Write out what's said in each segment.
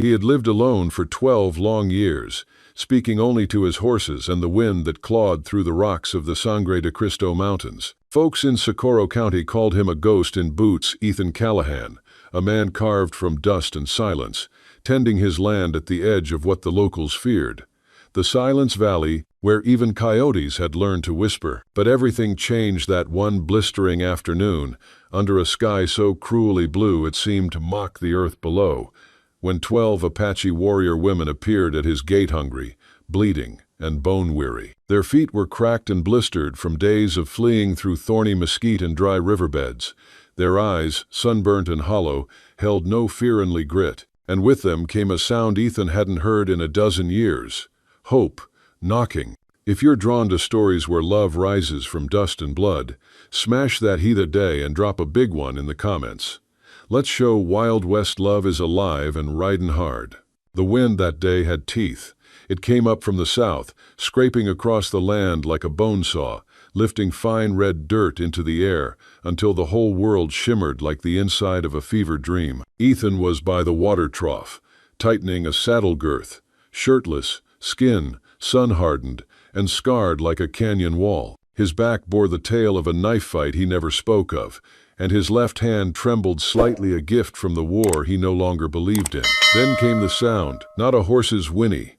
He had lived alone for 12 long years, speaking only to his horses and the wind that clawed through the rocks of the Sangre de Cristo Mountains. Folks in Socorro County called him a ghost in boots, Ethan Callahan, a man carved from dust and silence, tending his land at the edge of what the locals feared. The Silence Valley, where even coyotes had learned to whisper. But everything changed that one blistering afternoon, under a sky so cruelly blue it seemed to mock the earth below, when 12 Apache warrior women appeared at his gate hungry, bleeding, and bone-weary. Their feet were cracked and blistered from days of fleeing through thorny mesquite and dry riverbeds. Their eyes, sunburnt and hollow, held no fear-only grit, and with them came a sound Ethan hadn't heard in a dozen years. Hope, knocking. If you're drawn to stories where love rises from dust and blood, smash that Heather Day and drop a big one in the comments. Let's show Wild West love is alive and ridin' hard. The wind that day had teeth. It came up from the south, scraping across the land like a bone saw, lifting fine red dirt into the air until the whole world shimmered like the inside of a fever dream. Ethan was by the water trough, tightening a saddle girth, shirtless, skin sun-hardened and scarred like a canyon wall. His back bore the tale of a knife fight he never spoke of, and his left hand trembled slightly, a gift from the war he no longer believed in. Then came the sound, not a horse's whinny,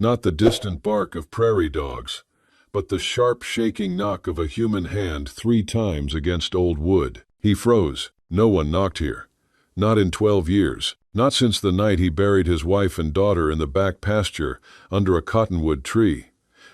not the distant bark of prairie dogs, but the sharp shaking knock of a human hand 3 times against old wood. He froze. No one knocked here. Not in 12 years. Not since the night he buried his wife and daughter in the back pasture under a cottonwood tree.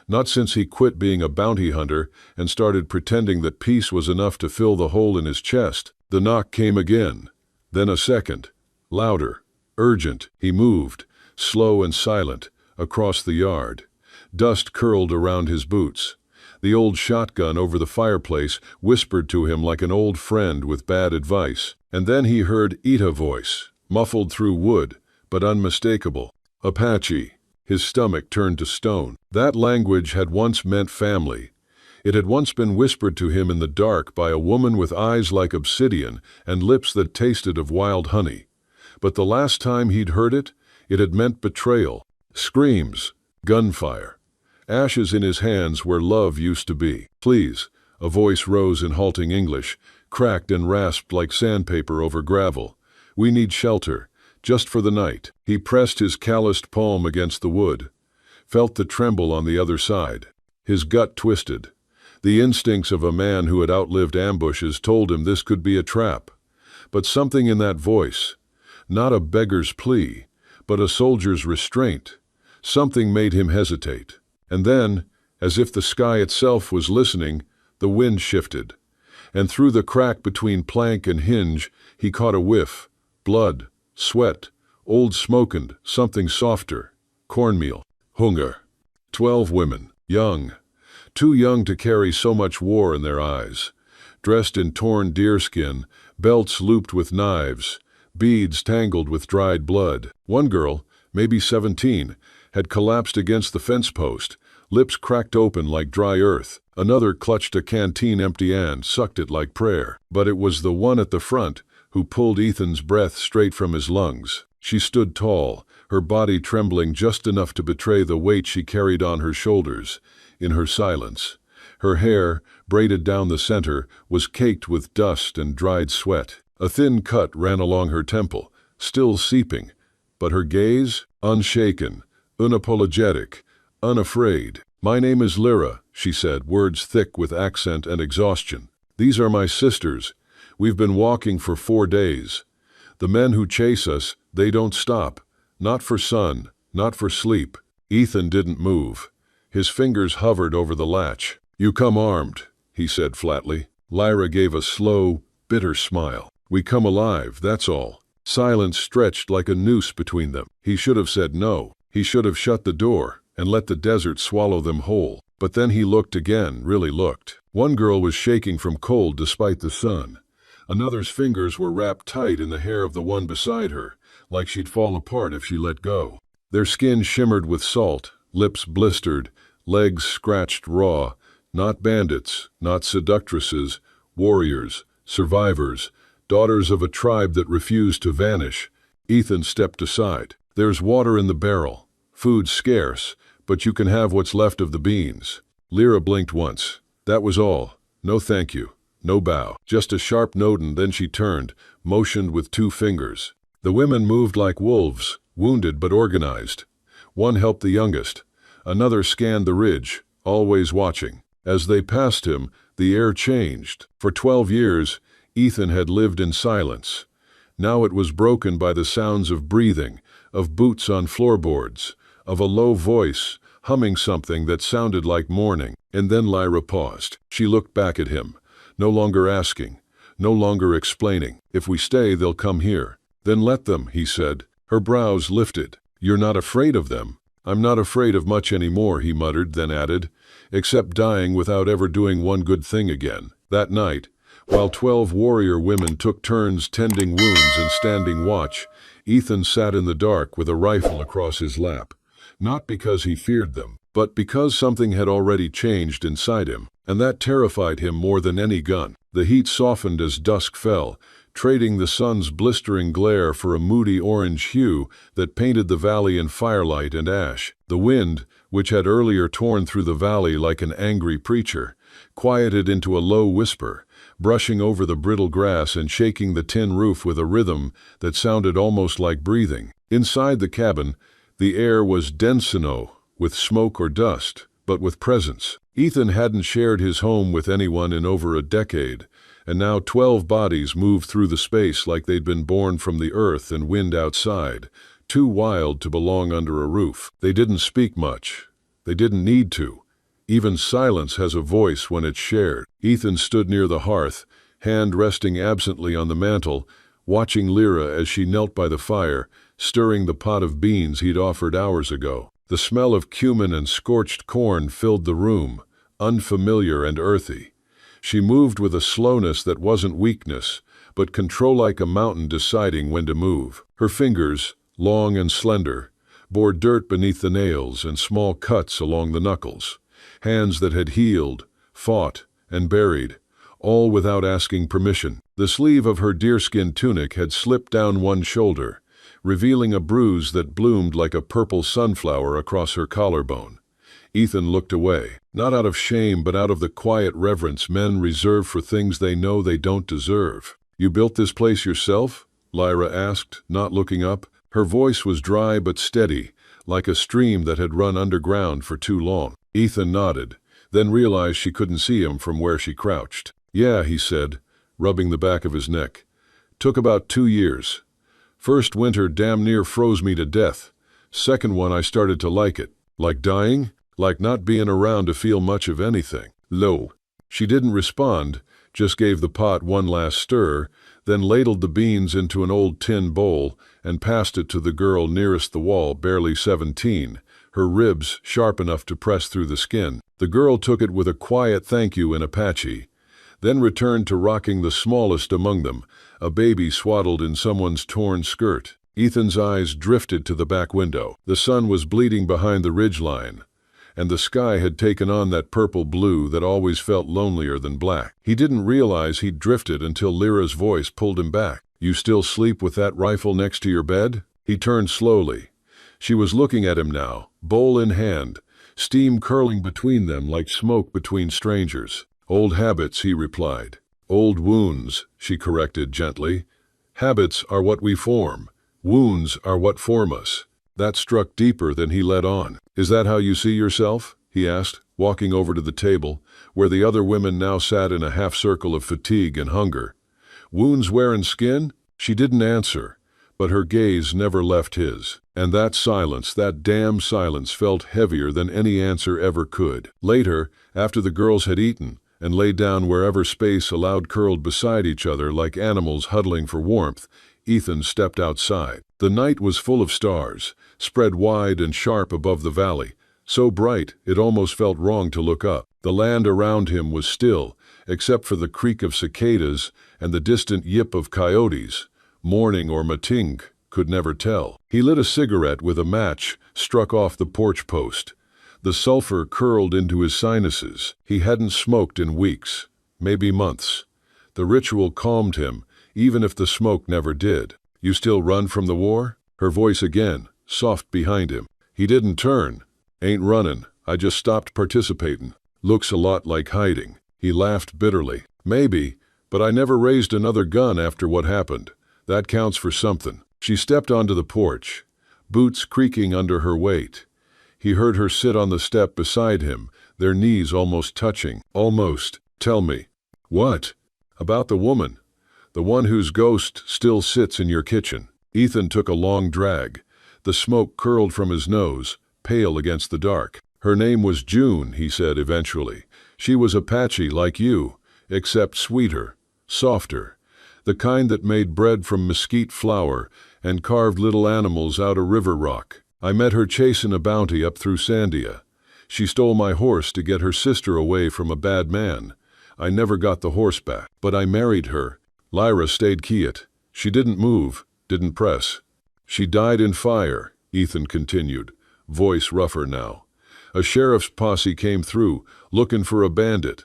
Not since he quit being a bounty hunter and started pretending that peace was enough to fill the hole in his chest. The knock came again, then a second, louder, urgent. He moved, slow and silent, across the yard. Dust curled around his boots. The old shotgun over the fireplace whispered to him like an old friend with bad advice. And then he heard Ita's voice, muffled through wood, but unmistakable. Apache. His stomach turned to stone. That language had once meant family. It had once been whispered to him in the dark by a woman with eyes like obsidian and lips that tasted of wild honey. But the last time he'd heard it, it had meant betrayal. Screams, gunfire, ashes in his hands where love used to be. Please, a voice rose in halting English, cracked and rasped like sandpaper over gravel. We need shelter. Just for the night. He pressed his calloused palm against the wood, felt the tremble on the other side. His gut twisted. The instincts of a man who had outlived ambushes told him this could be a trap. But something in that voice, not a beggar's plea, but a soldier's restraint, something made him hesitate. And then, as if the sky itself was listening, the wind shifted. And through the crack between plank and hinge, he caught a whiff. Blood. Sweat, old smokened, something softer, cornmeal, hunger. 12 women, young, too young to carry so much war in their eyes, dressed in torn deerskin, belts looped with knives, beads tangled with dried blood. One girl, maybe 17, had collapsed against the fence post, lips cracked open like dry earth. Another clutched a canteen empty and sucked it like prayer. But it was the one at the front who pulled Ethan's breath straight from his lungs. She stood tall, her body trembling just enough to betray the weight she carried on her shoulders. In her silence, her hair, braided down the center, was caked with dust and dried sweat. A thin cut ran along her temple, still seeping, but her gaze, unshaken, unapologetic, unafraid. My name is Lyra, she said, words thick with accent and exhaustion. These are my sisters. We've been walking for 4 days. The men who chase us, they don't stop. Not for sun, not for sleep. Ethan didn't move. His fingers hovered over the latch. You come armed, he said flatly. Lyra gave a slow, bitter smile. We come alive, that's all. Silence stretched like a noose between them. He should have said no. He should have shut the door and let the desert swallow them whole. But then he looked again, really looked. One girl was shaking from cold despite the sun. Another's fingers were wrapped tight in the hair of the one beside her, like she'd fall apart if she let go. Their skin shimmered with salt, lips blistered, legs scratched raw. Not bandits, not seductresses, warriors, survivors, daughters of a tribe that refused to vanish. Ethan stepped aside. There's water in the barrel. Food's scarce, but you can have what's left of the beans." Lyra blinked once. That was all. No thank you. No bow. Just a sharp note, and then she turned, motioned with 2 fingers. The women moved like wolves, wounded but organized. One helped the youngest. Another scanned the ridge, always watching. As they passed him, the air changed. For 12 years, Ethan had lived in silence. Now it was broken by the sounds of breathing, of boots on floorboards, of a low voice, humming something that sounded like mourning. And then Lyra paused. She looked back at him, no longer asking, no longer explaining. "If we stay, they'll come here." "Then let them," he said. Her brows lifted. "You're not afraid of them?" "I'm not afraid of much anymore," he muttered, then added, "except dying without ever doing one good thing again." That night, while 12 warrior women took turns tending wounds and standing watch, Ethan sat in the dark with a rifle across his lap. Not because he feared them, but because something had already changed inside him, and that terrified him more than any gun. The heat softened as dusk fell, trading the sun's blistering glare for a moody orange hue that painted the valley in firelight and ash. The wind, which had earlier torn through the valley like an angry preacher, quieted into a low whisper, brushing over the brittle grass and shaking the tin roof with a rhythm that sounded almost like breathing. Inside the cabin, the air was dense enough, with smoke or dust, but with presence. Ethan hadn't shared his home with anyone in over a decade, and now 12 bodies moved through the space like they'd been born from the earth and wind outside, too wild to belong under a roof. They didn't speak much. They didn't need to. Even silence has a voice when it's shared. Ethan stood near the hearth, hand resting absently on the mantel, watching Lyra as she knelt by the fire, stirring the pot of beans he'd offered hours ago. The smell of cumin and scorched corn filled the room, unfamiliar and earthy. She moved with a slowness that wasn't weakness, but control, like a mountain deciding when to move. Her fingers, long and slender, bore dirt beneath the nails and small cuts along the knuckles. Hands that had healed, fought, and buried, all without asking permission. The sleeve of her deerskin tunic had slipped down one shoulder, revealing a bruise that bloomed like a purple sunflower across her collarbone. Ethan looked away, not out of shame but out of the quiet reverence men reserve for things they know they don't deserve. "You built this place yourself?" Lyra asked, not looking up. Her voice was dry but steady, like a stream that had run underground for too long. Ethan nodded, then realized she couldn't see him from where she crouched. "Yeah," he said, rubbing the back of his neck. "Took about 2 years. First winter damn near froze me to death. Second one I started to like it. Like dying? Like not being around to feel much of anything." Low. She didn't respond, just gave the pot one last stir, then ladled the beans into an old tin bowl and passed it to the girl nearest the wall, barely 17, her ribs sharp enough to press through the skin. The girl took it with a quiet thank you in Apache, then returned to rocking the smallest among them, a baby swaddled in someone's torn skirt. Ethan's eyes drifted to the back window. The sun was bleeding behind the ridgeline, and the sky had taken on that purple blue that always felt lonelier than black. He didn't realize he'd drifted until Lyra's voice pulled him back. "You still sleep with that rifle next to your bed?" He turned slowly. She was looking at him now, bowl in hand, steam curling between them like smoke between strangers. "Old habits," he replied. "Old wounds," she corrected gently. "Habits are what we form. Wounds are what form us." That struck deeper than he let on. "Is that how you see yourself?" he asked, walking over to the table, where the other women now sat in a half-circle of fatigue and hunger. "Wounds wearing skin?" She didn't answer, but her gaze never left his. And that silence, that damn silence, felt heavier than any answer ever could. Later, after the girls had eaten and lay down wherever space allowed, curled beside each other like animals huddling for warmth, Ethan stepped outside. The night was full of stars, spread wide and sharp above the valley, so bright it almost felt wrong to look up. The land around him was still, except for the creak of cicadas and the distant yip of coyotes. Morning or matink, could never tell. He lit a cigarette with a match struck off the porch post. The sulfur curled into his sinuses. He hadn't smoked in weeks, maybe months. The ritual calmed him, even if the smoke never did. "You still run from the war?" Her voice again, soft behind him. He didn't turn. Ain't runnin', I just stopped participatin'. Looks a lot like hiding. He laughed bitterly. Maybe, but I never raised another gun after what happened. That counts for something. She stepped onto the porch, boots creaking under her weight. He heard her sit on the step beside him, their knees almost touching. Almost. Tell me. What? About the woman. The one whose ghost still sits in your kitchen. Ethan took a long drag. The smoke curled from his nose, pale against the dark. Her name was June, he said eventually. She was Apache like you, except sweeter, softer. The kind that made bread from mesquite flour and carved little animals out of river rock. I met her chasing a bounty up through Sandia. She stole my horse to get her sister away from a bad man. I never got the horse back, but I married her. Lyra stayed quiet. She didn't move, didn't press. She died in fire, Ethan continued, voice rougher now. A sheriff's posse came through, looking for a bandit.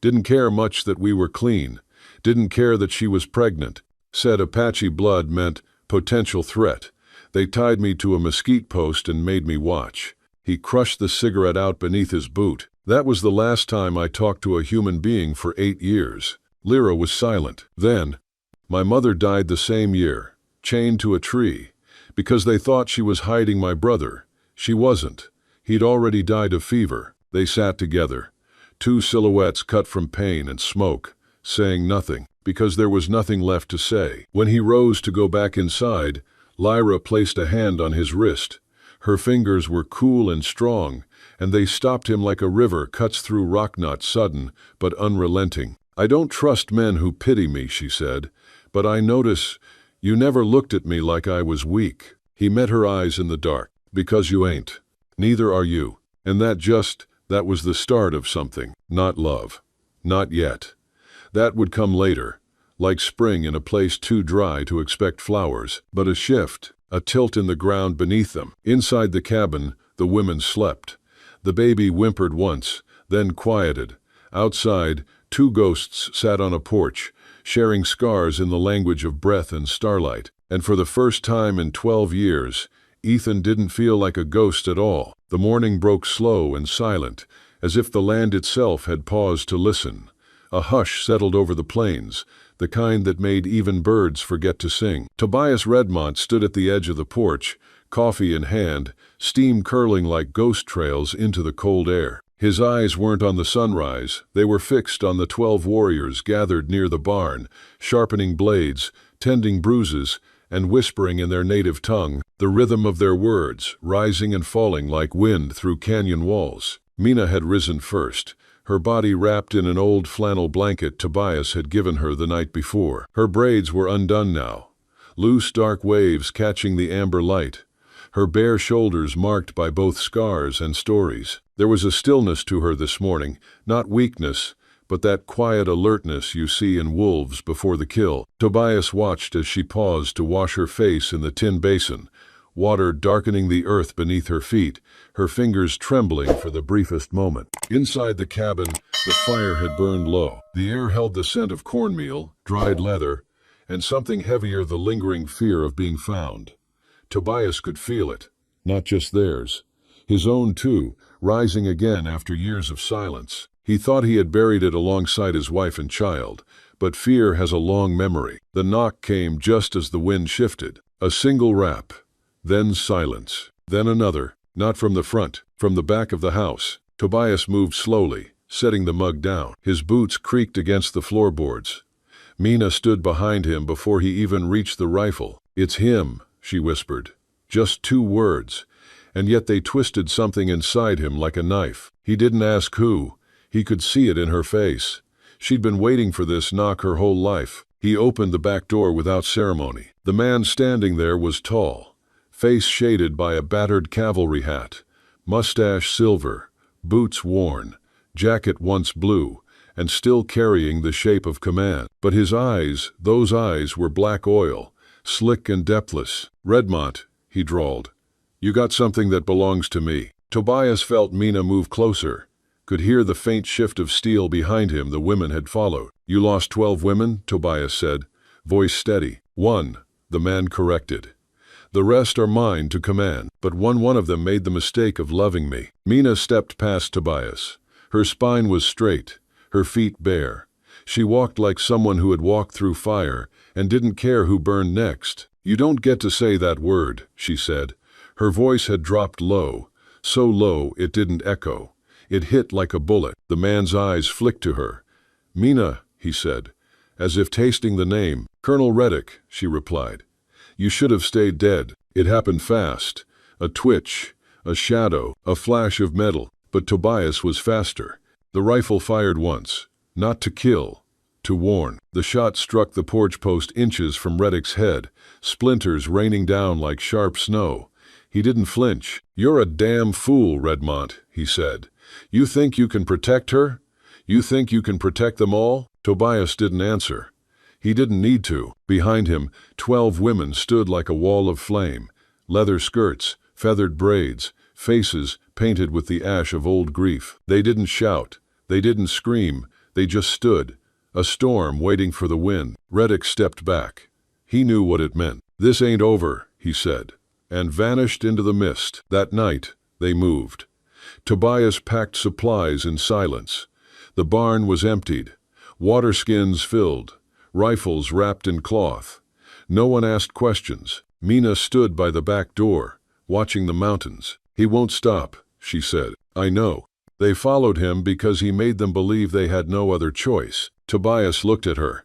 Didn't care much that we were clean. Didn't care that she was pregnant. Said Apache blood meant potential threat. They tied me to a mesquite post and made me watch. He crushed the cigarette out beneath his boot. That was the last time I talked to a human being for 8 years. Lyra was silent. Then, my mother died the same year, chained to a tree, because they thought she was hiding my brother. She wasn't. He'd already died of fever. They sat together, two silhouettes cut from pain and smoke, saying nothing, because there was nothing left to say. When he rose to go back inside, Lyra placed a hand on his wrist. Her fingers were cool and strong, and they stopped him like a river cuts through rock, not sudden, but unrelenting. I don't trust men who pity me, she said, but I notice you never looked at me like I was weak. He met her eyes in the dark. Because you ain't. Neither are you. And that was the start of something. Not love. Not yet. That would come later, like spring in a place too dry to expect flowers, but a shift, a tilt in the ground beneath them. Inside the cabin, the women slept. The baby whimpered once, then quieted. Outside, two ghosts sat on a porch, sharing scars in the language of breath and starlight. And for the first time in 12 years, Ethan didn't feel like a ghost at all. The morning broke slow and silent, as if the land itself had paused to listen. A hush settled over the plains, the kind that made even birds forget to sing. Tobias Redmont stood at the edge of the porch, coffee in hand, steam curling like ghost trails into the cold air. His eyes weren't on the sunrise, they were fixed on the 12 warriors gathered near the barn, sharpening blades, tending bruises, and whispering in their native tongue, the rhythm of their words, rising and falling like wind through canyon walls. Mina had risen first, her body wrapped in an old flannel blanket Tobias had given her the night before. Her braids were undone now, loose dark waves catching the amber light, her bare shoulders marked by both scars and stories. There was a stillness to her this morning, not weakness, but that quiet alertness you see in wolves before the kill. Tobias watched as she paused to wash her face in the tin basin, water darkening the earth beneath her feet, her fingers trembling for the briefest moment. Inside the cabin, the fire had burned low. The air held the scent of cornmeal, dried leather, and something heavier, the lingering fear of being found. Tobias could feel it, not just theirs, his own too, rising again after years of silence. He thought he had buried it alongside his wife and child, but fear has a long memory. The knock came just as the wind shifted. A single rap, then silence, then another, not from the front, from the back of the house. Tobias moved slowly, setting the mug down. His boots creaked against the floorboards. Mina stood behind him before he even reached the rifle. "It's him," she whispered. Just 2 words, and yet they twisted something inside him like a knife. He didn't ask who. He could see it in her face. She'd been waiting for this knock her whole life. He opened the back door without ceremony. The man standing there was tall, face shaded by a battered cavalry hat, mustache silver, boots worn, jacket once blue, and still carrying the shape of command. But his eyes, those eyes were black oil, slick and depthless. "Redmont," he drawled, "you got something that belongs to me." Tobias felt Mina move closer, could hear the faint shift of steel behind him. The women had followed. "You lost 12 women, Tobias said, voice steady. "1," the man corrected. The rest are mine to command. But one of them made the mistake of loving me." Mina stepped past Tobias. Her spine was straight, her feet bare. She walked like someone who had walked through fire and didn't care who burned next. "You don't get to say that word," she said. Her voice had dropped low, so low it didn't echo. It hit like a bullet. The man's eyes flicked to her. "Mina," he said, as if tasting the name. "Colonel Reddick," she replied. "You should have stayed dead." It happened fast. A twitch, a shadow, a flash of metal. But Tobias was faster. The rifle fired once, not to kill, to warn. The shot struck the porch post inches from Reddick's head, splinters raining down like sharp snow. He didn't flinch. "You're a damn fool, Redmont," he said. "You think you can protect her? You think you can protect them all?" Tobias didn't answer. He didn't need to. Behind him, 12 women stood like a wall of flame. Leather skirts, feathered braids, faces painted with the ash of old grief. They didn't shout. They didn't scream. They just stood, a storm waiting for the wind. Reddick stepped back. He knew what it meant. "This ain't over," he said, and vanished into the mist. That night, they moved. Tobias packed supplies in silence. The barn was emptied, water skins filled, rifles wrapped in cloth. No one asked questions. Mina stood by the back door, watching the mountains. "He won't stop," she said. "I know." They followed him because he made them believe they had no other choice. Tobias looked at her.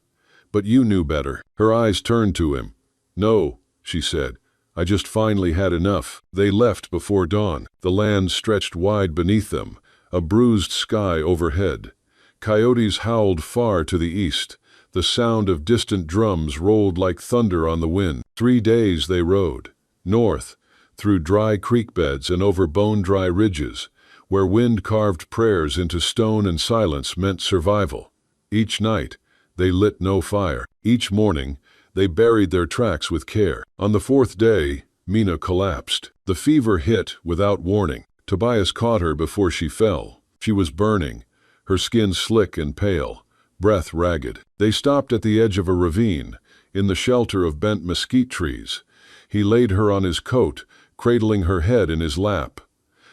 "But you knew better." Her eyes turned to him. "No," she said. "I just finally had enough." They left before dawn. The land stretched wide beneath them, a bruised sky overhead. Coyotes howled far to the east. The sound of distant drums rolled like thunder on the wind. 3 days they rode, north, through dry creek beds and over bone-dry ridges, where wind carved prayers into stone and silence meant survival. Each night, they lit no fire. Each morning, they buried their tracks with care. On the 4th day, Mina collapsed. The fever hit without warning. Tobias caught her before she fell. She was burning, her skin slick and pale, breath ragged. They stopped at the edge of a ravine, in the shelter of bent mesquite trees. He laid her on his coat, cradling her head in his lap.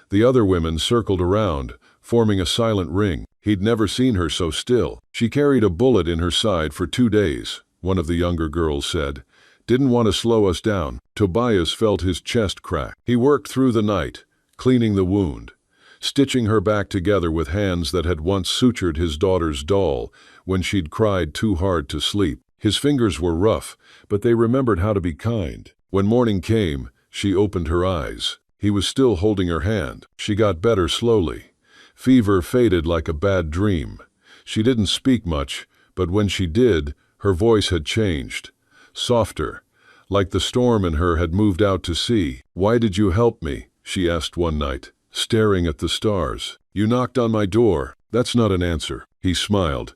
The other women circled around, forming a silent ring. He'd never seen her so still. "She carried a bullet in her side for 2 days, one of the younger girls said. "Didn't want to slow us down." Tobias felt his chest crack. He worked through the night, cleaning the wound, stitching her back together with hands that had once sutured his daughter's doll when she'd cried too hard to sleep. His fingers were rough, but they remembered how to be kind. When morning came, she opened her eyes. He was still holding her hand. She got better slowly. Fever faded like a bad dream. She didn't speak much, but when she did, her voice had changed. Softer, like the storm in her had moved out to sea. "Why did you help me?" she asked one night, staring at the stars. "You knocked on my door." "That's not an answer." He smiled.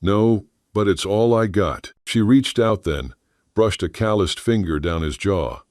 "No, but it's all I got." She reached out then, brushed a calloused finger down his jaw.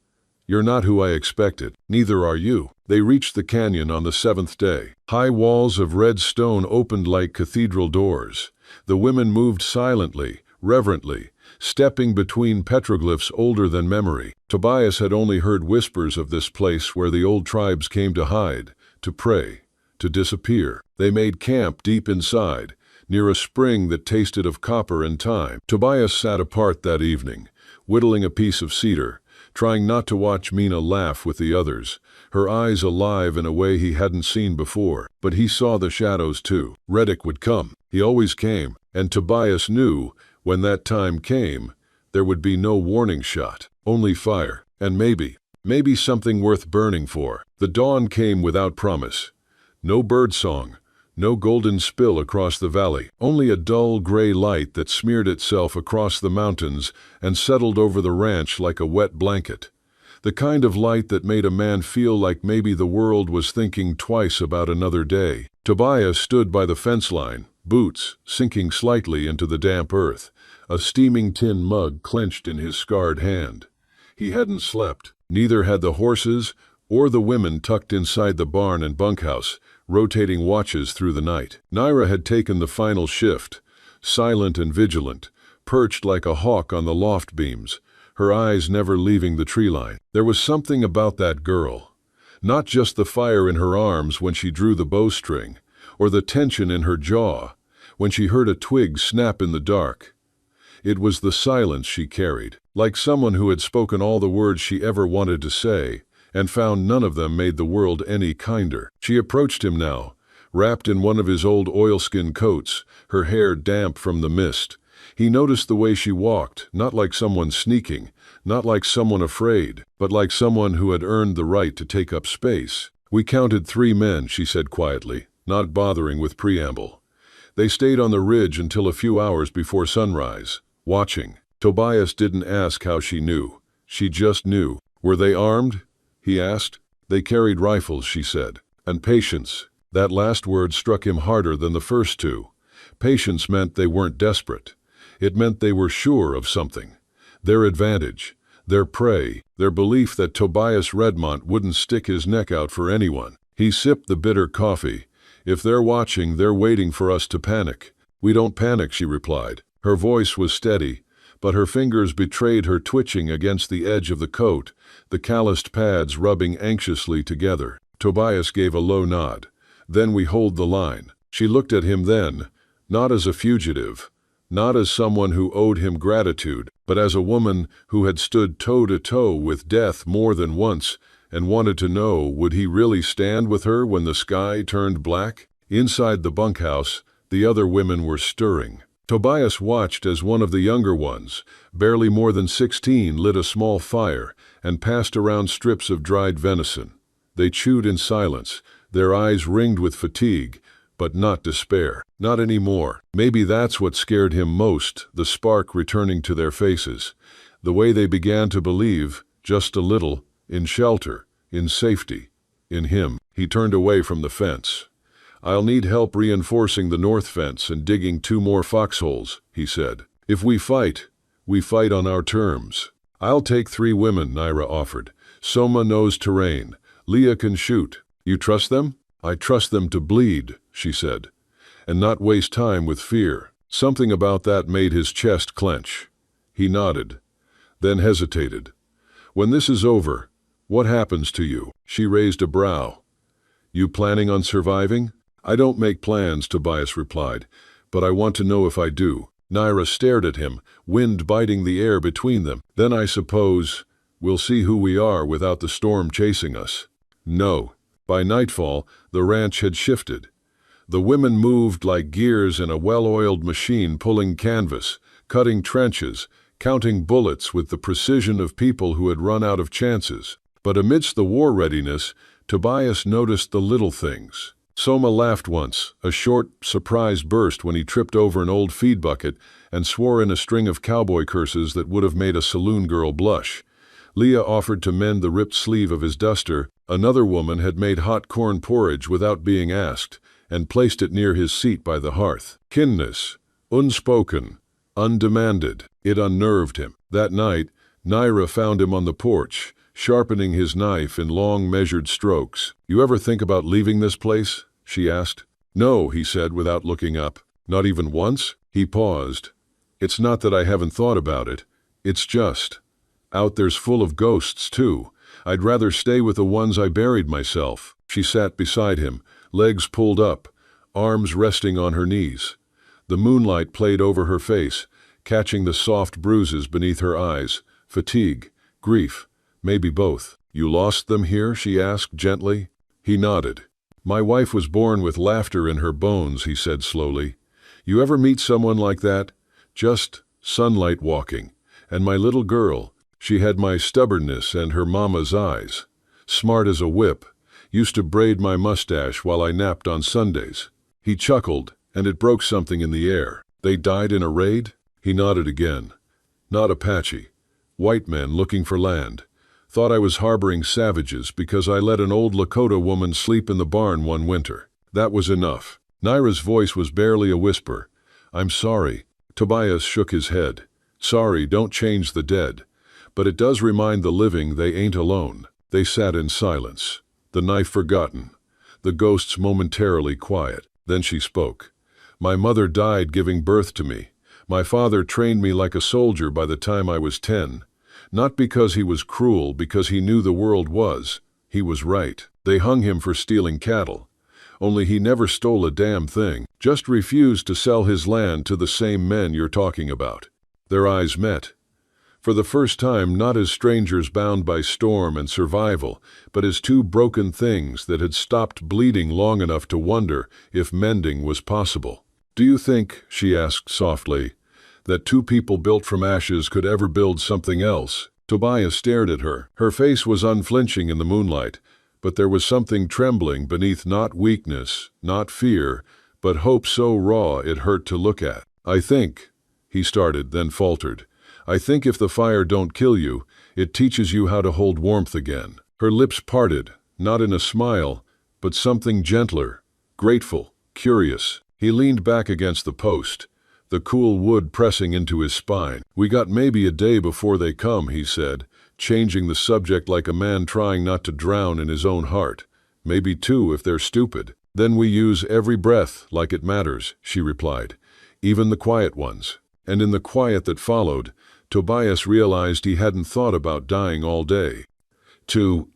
"You're not who I expected. Neither are you." They reached the canyon on the 7th day. High walls of red stone opened like cathedral doors. The women moved silently, reverently, stepping between petroglyphs older than memory. Tobias had only heard whispers of this place where the old tribes came to hide, to pray, to disappear. They made camp deep inside, near a spring that tasted of copper and thyme. Tobias sat apart that evening, whittling a piece of cedar, trying not to watch Mina laugh with the others, her eyes alive in a way he hadn't seen before. But he saw the shadows too. Reddick would come. He always came, and Tobias knew, when that time came, there would be no warning shot, only fire, and maybe something worth burning for. The dawn came without promise. No bird song, no golden spill across the valley, only a dull gray light that smeared itself across the mountains and settled over the ranch like a wet blanket. The kind of light that made a man feel like maybe the world was thinking twice about another day. Tobias stood by the fence line, boots sinking slightly into the damp earth, a steaming tin mug clenched in his scarred hand. He hadn't slept. Neither had the horses or the women tucked inside the barn and bunkhouse, rotating watches through the night. Naira had taken the final shift, silent and vigilant, perched like a hawk on the loft beams, her eyes never leaving the tree line. There was something about that girl. Not just the fire in her arms when she drew the bowstring, or the tension in her jaw when she heard a twig snap in the dark. It was the silence she carried, like someone who had spoken all the words she ever wanted to say, and found none of them made the world any kinder. She approached him now, wrapped in one of his old oilskin coats, her hair damp from the mist. He noticed the way she walked, not like someone sneaking, not like someone afraid, but like someone who had earned the right to take up space. "We counted 3 men," she said quietly, not bothering with preamble. "They stayed on the ridge until a few hours before sunrise, watching." Tobias didn't ask how she knew. She just knew. "Were they armed?" he asked. "They carried rifles," she said. "And patience." That last word struck him harder than the first two. Patience meant they weren't desperate. It meant they were sure of something. Their advantage, their prey, their belief that Tobias Redmont wouldn't stick his neck out for anyone. He sipped the bitter coffee. "If they're watching, they're waiting for us to panic." "We don't panic," she replied. Her voice was steady, but her fingers betrayed her twitching against the edge of the coat, the calloused pads rubbing anxiously together. Tobias gave a low nod. "Then we hold the line." She looked at him then, not as a fugitive, not as someone who owed him gratitude, but as a woman who had stood toe-to-toe with death more than once and wanted to know, would he really stand with her when the sky turned black? Inside the bunkhouse, the other women were stirring. Tobias watched as one of the younger ones, barely more than 16, lit a small fire and passed around strips of dried venison. They chewed in silence, their eyes ringed with fatigue, but not despair. Not anymore. Maybe that's what scared him most, the spark returning to their faces. The way they began to believe, just a little, in shelter, in safety, in him. He turned away from the fence. "I'll need help reinforcing the north fence and digging 2 more foxholes," he said. "If we fight on our terms." "I'll take 3 women," Naira offered. "Soma knows terrain. Leah can shoot." "You trust them?" "I trust them to bleed," she said, "and not waste time with fear." Something about that made his chest clench. He nodded, then hesitated. "When this is over, what happens to you?" She raised a brow. "You planning on surviving?" "I don't make plans," Tobias replied, "but I want to know if I do." Naira stared at him, wind biting the air between them. "Then I suppose we'll see who we are without the storm chasing us." No. By nightfall, the ranch had shifted. The women moved like gears in a well-oiled machine, pulling canvas, cutting trenches, counting bullets with the precision of people who had run out of chances. But amidst the war readiness, Tobias noticed the little things. Soma laughed once, a short, surprised burst when he tripped over an old feed bucket and swore in a string of cowboy curses that would have made a saloon girl blush. Leah offered to mend the ripped sleeve of his duster. Another woman had made hot corn porridge without being asked and placed it near his seat by the hearth. Kindness, unspoken, undemanded. It unnerved him. That night, Naira found him on the porch, sharpening his knife in long, measured strokes. "You ever think about leaving this place?" she asked. "No," he said without looking up. "Not even once?" He paused. "It's not that I haven't thought about it. It's just, out there's full of ghosts, too. I'd rather stay with the ones I buried myself." She sat beside him, legs pulled up, arms resting on her knees. The moonlight played over her face, catching the soft bruises beneath her eyes. Fatigue, grief, maybe both. "You lost them here?" she asked gently. He nodded. "My wife was born with laughter in her bones," he said slowly. "You ever meet someone like that? Just sunlight walking. And my little girl, she had my stubbornness and her mama's eyes. Smart as a whip. Used to braid my mustache while I napped on Sundays." He chuckled, and it broke something in the air. "They died in a raid?" He nodded again. "Not Apache. White men looking for land. Thought I was harboring savages because I let an old Lakota woman sleep in the barn one winter. That was enough." Naira's voice was barely a whisper. "I'm sorry." Tobias shook his head. "Sorry don't change the dead. But it does remind the living they ain't alone." They sat in silence, the knife forgotten, the ghosts momentarily quiet. Then she spoke. "My mother died giving birth to me. My father trained me like a soldier by the time I was 10. Not because he was cruel, because he knew the world was. He was right. They hung him for stealing cattle. Only he never stole a damn thing, just refused to sell his land to the same men you're talking about. Their eyes met. For the first time, not as strangers bound by storm and survival, but as two broken things that had stopped bleeding long enough to wonder if mending was possible. "Do you think," she asked softly, "that two people built from ashes could ever build something else?" Tobias stared at her. Her face was unflinching in the moonlight, but there was something trembling beneath, not weakness, not fear, but hope so raw it hurt to look at. "I think," he started, then faltered. "I think if the fire don't kill you, it teaches you how to hold warmth again." Her lips parted, not in a smile, but something gentler, grateful, curious. He leaned back against the post, the cool wood pressing into his spine. "We got maybe a day before they come," he said, changing the subject like a man trying not to drown in his own heart. "Maybe two if they're stupid. Then we use every breath like it matters," she replied, "even the quiet ones." And in the quiet that followed, Tobias realized he hadn't thought about dying all day. 2.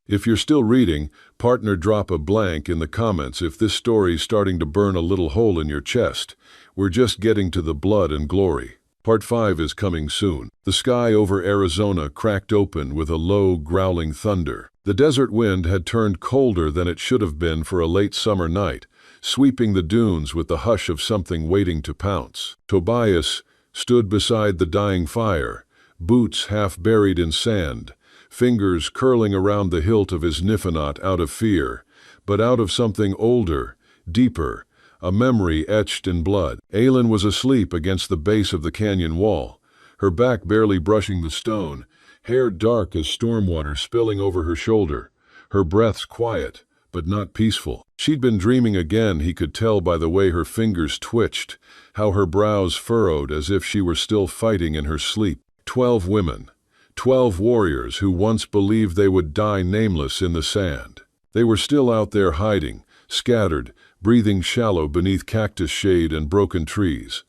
If you're still reading, partner, drop a blank in the comments if this story's starting to burn a little hole in your chest. We're just getting to the blood and glory. Part 5 is coming soon. The sky over Arizona cracked open with a low, growling thunder. The desert wind had turned colder than it should have been for a late summer night, sweeping the dunes with the hush of something waiting to pounce. Tobias stood beside the dying fire, boots half buried in sand, fingers curling around the hilt of his knife, not out of fear, but out of something older, deeper, a memory etched in blood. Aylin was asleep against the base of the canyon wall, her back barely brushing the stone, hair dark as storm water spilling over her shoulder, her breaths quiet, but not peaceful. She'd been dreaming again, he could tell by the way her fingers twitched, how her brows furrowed as if she were still fighting in her sleep. 12 women, 12 warriors who once believed they would die nameless in the sand. They were still out there hiding, scattered, breathing shallow beneath cactus shade and broken trees.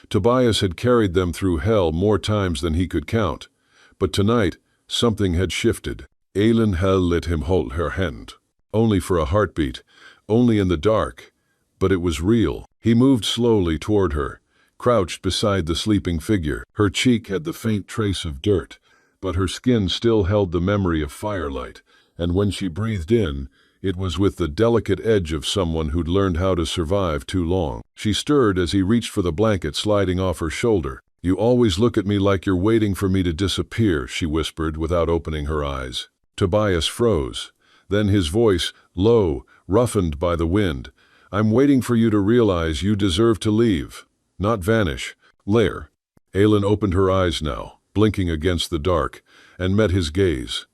Tobias had carried them through hell more times than he could count, but tonight something had shifted. Aylin had let him hold her hand. Only for a heartbeat, only in the dark, but it was real. He moved slowly toward her, crouched beside the sleeping figure. Her cheek had the faint trace of dirt, but her skin still held the memory of firelight, and when she breathed in, it was with the delicate edge of someone who'd learned how to survive too long. She stirred as he reached for the blanket sliding off her shoulder. "You always look at me like you're waiting for me to disappear," she whispered without opening her eyes. Tobias froze. Then his voice, low, roughened by the wind. "I'm waiting for you to realize you deserve to leave, not vanish. Lair." Aylin opened her eyes now, blinking against the dark, and met his gaze.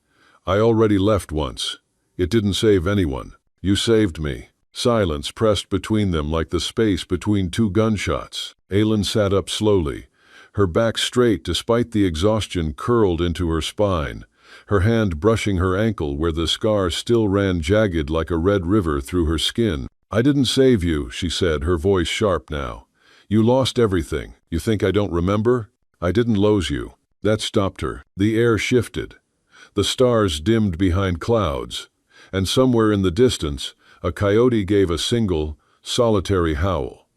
"I already left once. It didn't save anyone. You saved me." Silence pressed between them like the space between two gunshots. Aylin sat up slowly, her back straight despite the exhaustion curled into her spine, her hand brushing her ankle where the scar still ran jagged like a red river through her skin. "I didn't save you," she said, her voice sharp now. "You lost everything. You think I don't remember? I didn't lose you." That stopped her. The air shifted. The stars dimmed behind clouds, and somewhere in the distance, a coyote gave a single, solitary howl.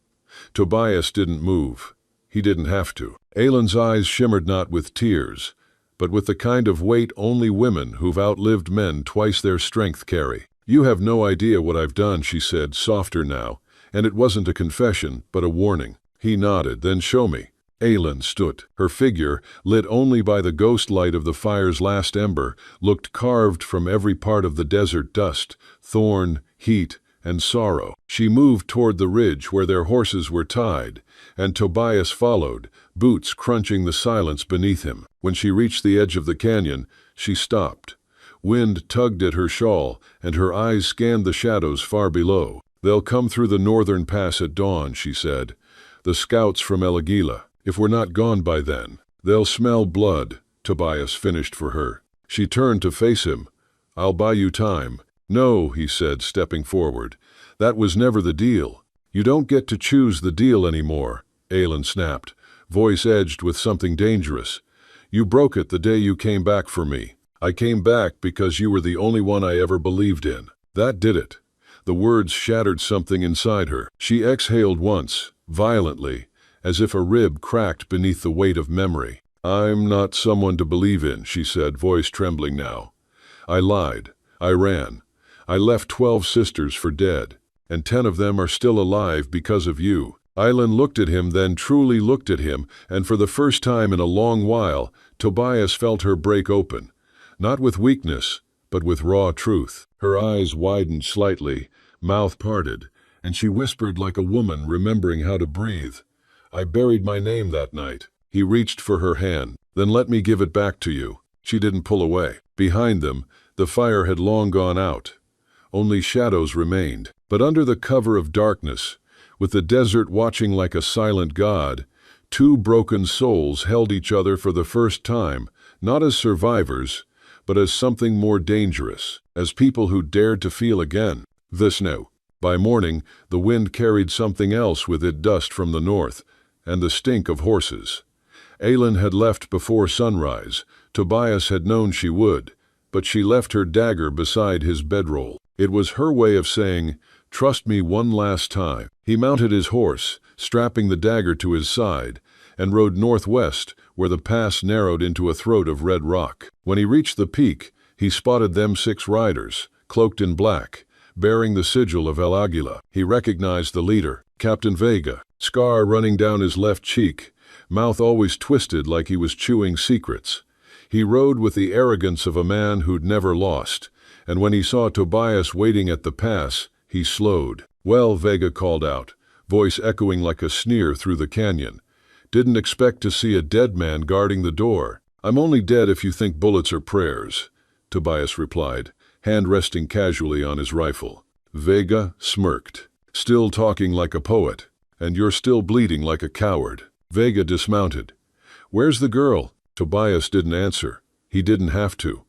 Tobias didn't move. He didn't have to. Aylin's eyes shimmered not with tears, but with the kind of weight only women who've outlived men twice their strength carry. "You have no idea what I've done," she said, softer now, and it wasn't a confession, but a warning. He nodded. "Then show me." Aylin stood. Her figure, lit only by the ghost light of the fire's last ember, looked carved from every part of the desert dust, thorn, heat, and sorrow. She moved toward the ridge where their horses were tied, and Tobias followed, boots crunching the silence beneath him. When she reached the edge of the canyon, she stopped. Wind tugged at her shawl, and her eyes scanned the shadows far below. "They'll come through the northern pass at dawn," she said. "The scouts from El Aguila. If we're not gone by then, they'll smell blood," Tobias finished for her. She turned to face him. "I'll buy you time." "No," he said, stepping forward. "That was never the deal. You don't get to choose the deal anymore," Aylin snapped, voice edged with something dangerous. You broke it the day you came back for me. I came back because you were the only one I ever believed in. That did it." The words shattered something inside her. She exhaled once, violently, as if a rib cracked beneath the weight of memory. "I'm not someone to believe in," she said, voice trembling now. "I lied. I ran. I left 12 sisters for dead, and 10 of them are still alive because of you." Aylan looked at him, then truly looked at him, and for the first time in a long while, Tobias felt her break open, not with weakness, but with raw truth. Her eyes widened slightly, mouth parted, and she whispered like a woman remembering how to breathe. "I buried my name that night." He reached for her hand. "Then let me give it back to you." She didn't pull away. Behind them, the fire had long gone out. Only shadows remained. But under the cover of darkness, with the desert watching like a silent god, 2 broken souls held each other for the first time, not as survivors, but as something more dangerous, as people who dared to feel again. This now. By morning, the wind carried something else with it, dust from the north, and the stink of horses. Aylan had left before sunrise. Tobias had known she would, but she left her dagger beside his bedroll. It was her way of saying, "Trust me one last time." He mounted his horse, strapping the dagger to his side, and rode northwest, where the pass narrowed into a throat of red rock. When he reached the peak, he spotted them 6 riders, cloaked in black, bearing the sigil of El Aguila. He recognized the leader, Captain Vega, scar running down his left cheek, mouth always twisted like he was chewing secrets. He rode with the arrogance of a man who'd never lost, and when he saw Tobias waiting at the pass, he slowed. "Well," Vega called out, voice echoing like a sneer through the canyon. "Didn't expect to see a dead man guarding the door." "I'm only dead if you think bullets are prayers," Tobias replied, hand resting casually on his rifle. Vega smirked. "Still talking like a poet, and you're still bleeding like a coward." Vega dismounted. "Where's the girl?" Tobias didn't answer. He didn't have to.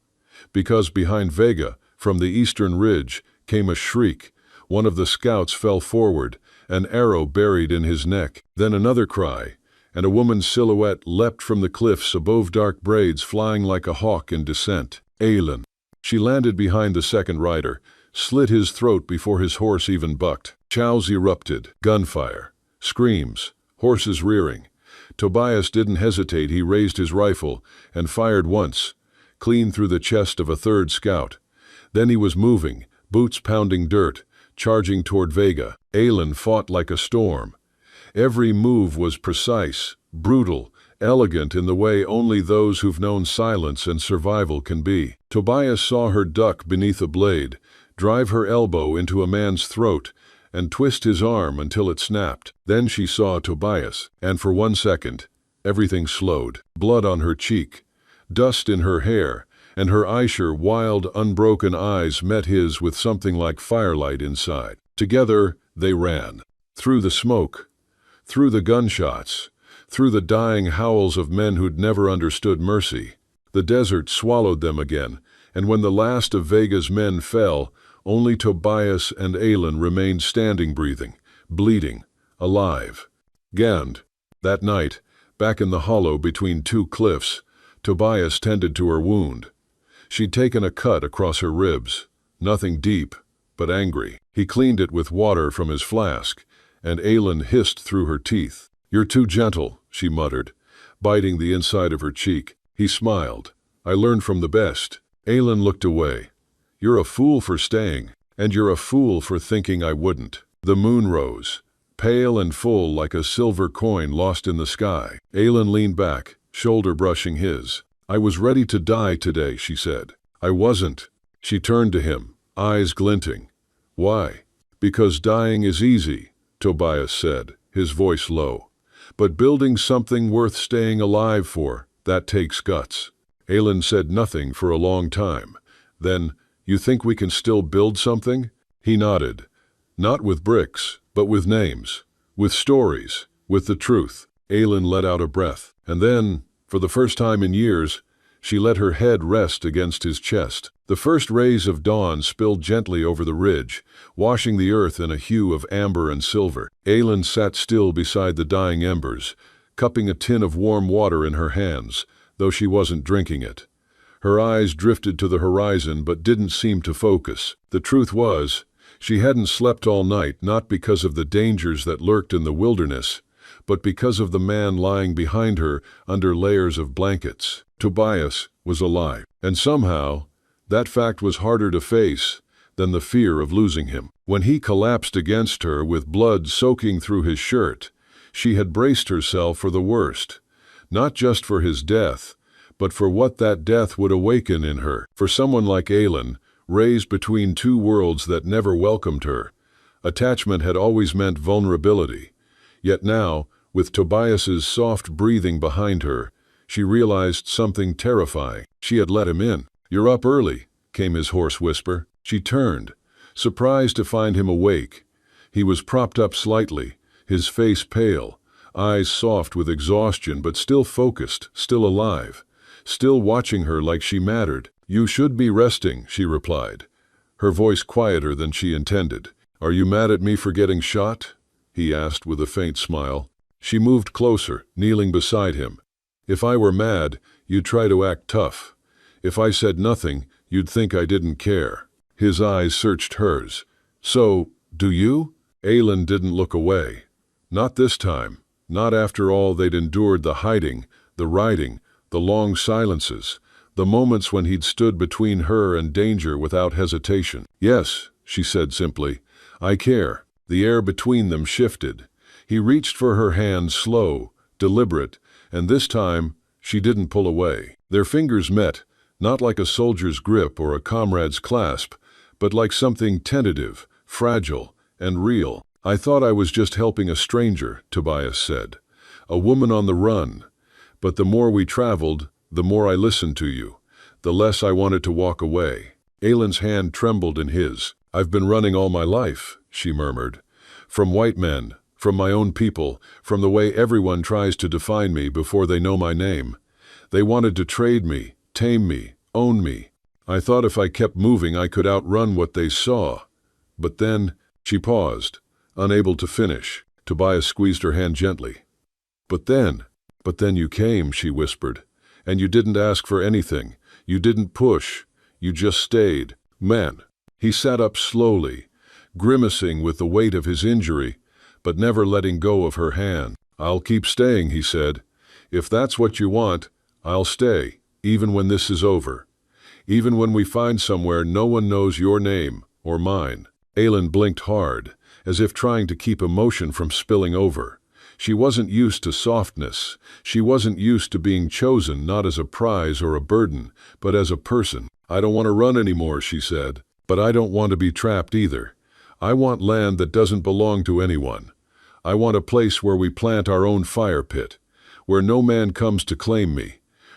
Because behind Vega, from the eastern ridge, came a shriek. One of the scouts fell forward, an arrow buried in his neck. Then another cry, and a woman's silhouette leapt from the cliffs above, dark braids flying like a hawk in descent. Aylan. She landed behind the second rider, slit his throat before his horse even bucked. Chows erupted. Gunfire. Screams. Horses rearing. Tobias didn't hesitate. He raised his rifle and fired once, clean through the chest of a third scout. Then he was moving, boots pounding dirt, charging toward Vega. Aylan fought like a storm. Every move was precise, brutal, elegant in the way only those who've known silence and survival can be. Tobias saw her duck beneath a blade, drive her elbow into a man's throat, and twist his arm until it snapped. Then she saw Tobias, and for 1 second, everything slowed. Blood on her cheek, dust in her hair, and her Aisher wild, unbroken eyes met his with something like firelight inside. Together, they ran. Through the smoke, through the gunshots, through the dying howls of men who'd never understood mercy. The desert swallowed them again, and when the last of Vega's men fell, only Tobias and Aylan remained standing, breathing, bleeding, alive. Gand. That night, back in the hollow between 2 cliffs, Tobias tended to her wound. She'd taken a cut across her ribs, nothing deep, but angry. He cleaned it with water from his flask, and Aylan hissed through her teeth. "You're too gentle," she muttered, biting the inside of her cheek. He smiled. "I learned from the best." Aylan looked away. "You're a fool for staying, and you're a fool for thinking I wouldn't." The moon rose, pale and full like a silver coin lost in the sky. Aylan leaned back, shoulder brushing his. "I was ready to die today," she said. "I wasn't." She turned to him, eyes glinting. "Why?" "Because dying is easy," Tobias said, his voice low. "But building something worth staying alive for, that takes guts." Aylan said nothing for a long time. Then, "You think we can still build something?" He nodded. "Not with bricks, but with names, with stories, with the truth." Aylan let out a breath. And then, for the first time in years, she let her head rest against his chest. The first rays of dawn spilled gently over the ridge, washing the earth in a hue of amber and silver. Aylan sat still beside the dying embers, cupping a tin of warm water in her hands, though she wasn't drinking it. Her eyes drifted to the horizon but didn't seem to focus. The truth was, she hadn't slept all night, not because of the dangers that lurked in the wilderness, but because of the man lying behind her under layers of blankets. Tobias was alive, and somehow, that fact was harder to face than the fear of losing him. When he collapsed against her with blood soaking through his shirt, she had braced herself for the worst, not just for his death, but for what that death would awaken in her. For someone like Aylin, raised between two worlds that never welcomed her, attachment had always meant vulnerability. Yet now, with Tobias's soft breathing behind her, she realized something terrifying. She had let him in. "You're up early," came his hoarse whisper. She turned, surprised to find him awake. He was propped up slightly, his face pale, eyes soft with exhaustion but still focused, still alive, still watching her like she mattered. "You should be resting," she replied, her voice quieter than she intended. "Are you mad at me for getting shot?" he asked with a faint smile. She moved closer, kneeling beside him. "If I were mad, you'd try to act tough. If I said nothing, you'd think I didn't care." His eyes searched hers. "So, do you?" Aylin didn't look away. Not this time. Not after all they'd endured, the hiding, the riding, the long silences, the moments when he'd stood between her and danger without hesitation. "Yes," she said simply. "I care." The air between them shifted. He reached for her hand, slow, deliberate, and this time she didn't pull away. Their fingers met, not like a soldier's grip or a comrade's clasp, but like something tentative, fragile, and real. "I thought I was just helping a stranger," Tobias said. "A woman on the run. But the more we traveled, the more I listened to you, the less I wanted to walk away." Aylin's hand trembled in his. "I've been running all my life," she murmured. "From white men, from my own people, from the way everyone tries to define me before they know my name. They wanted to trade me, tame me, own me. I thought if I kept moving I could outrun what they saw. But then," she paused, unable to finish. Tobias squeezed her hand gently. But then you came," she whispered. "And you didn't ask for anything. You didn't push. You just stayed." "Man." He sat up slowly, grimacing with the weight of his injury, but never letting go of her hand. "I'll keep staying," he said. "If that's what you want, I'll stay, even when this is over. Even when we find somewhere no one knows your name or mine." Aylin blinked hard, as if trying to keep emotion from spilling over. She wasn't used to softness. She wasn't used to being chosen not as a prize or a burden, but as a person. "I don't want to run anymore," she said. "But I don't want to be trapped either. I want land that doesn't belong to anyone. I want a place where we plant our own fire pit, where no man comes to claim me,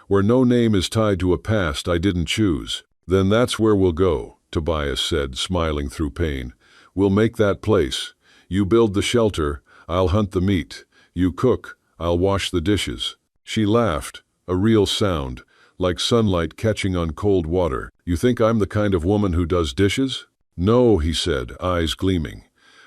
where no name is tied to a past I didn't choose." "Then that's where we'll go," Tobias said, smiling through pain. "We'll make that place. You build the shelter, I'll hunt the meat. You cook, I'll wash the dishes." She laughed, a real sound, like sunlight catching on cold water. "You think I'm the kind of woman who does dishes?" "No," he said, eyes gleaming.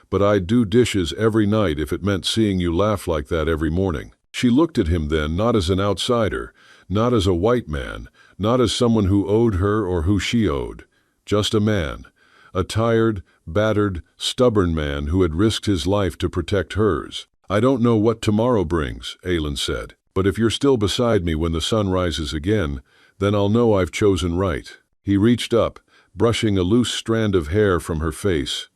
"But I'd do dishes every night if it meant seeing you laugh like that every morning." She looked at him then, not as an outsider, not as a white man, not as someone who owed her or who she owed. Just a man. A tired, battered, stubborn man who had risked his life to protect hers. "I don't know what tomorrow brings," Aylin said. "But if you're still beside me when the sun rises again, then I'll know I've chosen right." He reached up, brushing a loose strand of hair from her face.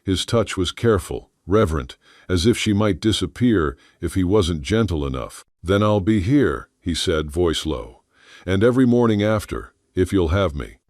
His touch was careful, reverent, as if she might disappear if he wasn't gentle enough. "Then I'll be here," he said, voice low. "And every morning after, if you'll have me."